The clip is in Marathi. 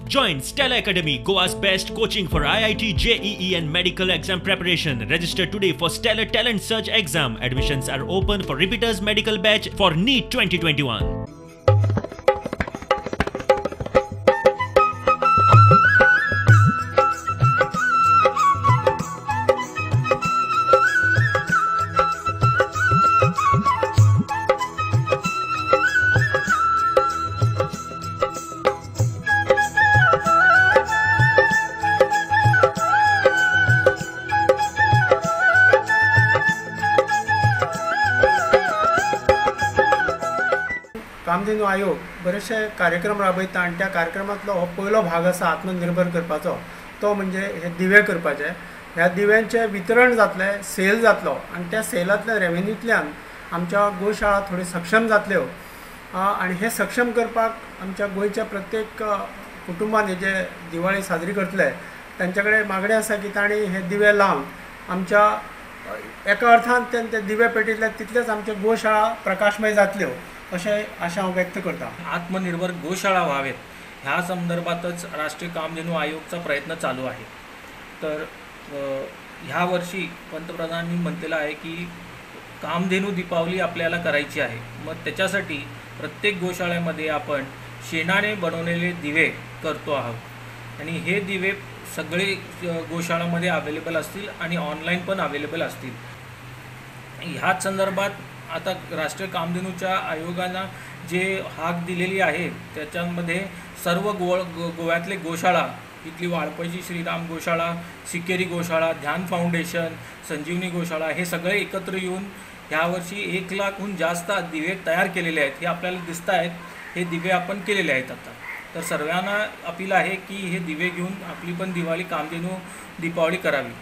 Join Stella Academy, Goa's best coaching for IIT, JEE and medical exam preparation. Register today for Stellar Talent Search exam. Admissions are open for repeaters medical batch for NEET 2021. Kamdhenu आयोग बरेचसे कार्यक्रम राबयता आणि त्या कार्यक्रमातलो हो पयलो भाग आसा आत्मनिर्भर करपाचो तो म्हणजे हे दिवे करपाचे. ह्या दिव्यांचे वितरण जातले, सेल जातलो आणि त्या सेलांतल्या रेव्हेन्यूंतल्यान आमच्या गोशाळा थोडी सक्षम जातल्यो आणि हे सक्षम करपाक आमच्या गोंयच्या प्रत्येक कुटुंबान जे दिवाळी साजरी करतले त्यांच्या कडेन मागणी आसा की तांणी हे दिवे लावन आमच्या एका अर्थान ते दिवे पेटयले तितलेच आमचे गोशाळा प्रकाशमय जातल्यो अशें आशा हांव व्यक्त करता. आत्मनिर्भर गोशाळा व्हावेत ह्या संदर्भातच राष्ट्रीय कामधेनू आयोगचा प्रयत्न चालू आहे. तर ह्या वर्षी पंतप्रधानांनी म्हटलेलं आहे की कामधेनू दीपावली आपल्याला करायची आहे. मग त्याच्यासाठी प्रत्येक गोशाळेमध्ये आपण शेणाने बनवलेले दिवे करतो आहोत आणि हे दिवे सगळे गोशाळामध्ये अवेलेबल असतील आणि ऑनलाईन पण अवेलेबल असतील. ह्याच संदर्भात आता राष्ट्रीय कामधेनूच्या आयोगानं जे हाक दिलेली आहे त्याच्यामध्ये सर्व गोव्यातले गोशाळा, इथली वाळपईची श्रीराम गोशाळा, सिकेरी गोशाळा, ध्यान फाउंडेशन, संजीवनी गोशाळा हे सगळे एकत्र येऊन ह्यावर्षी 1 लाखहून जास्त दिवे तयार केलेले आहेत. हे आपल्याला दिसत आहेत, हे दिवे आपण केलेले आहेत आता. तर सर्वांना अपील आहे की हे दिवे घेऊन आपली पण दिवाळी कामधेनू दीपावली करावी.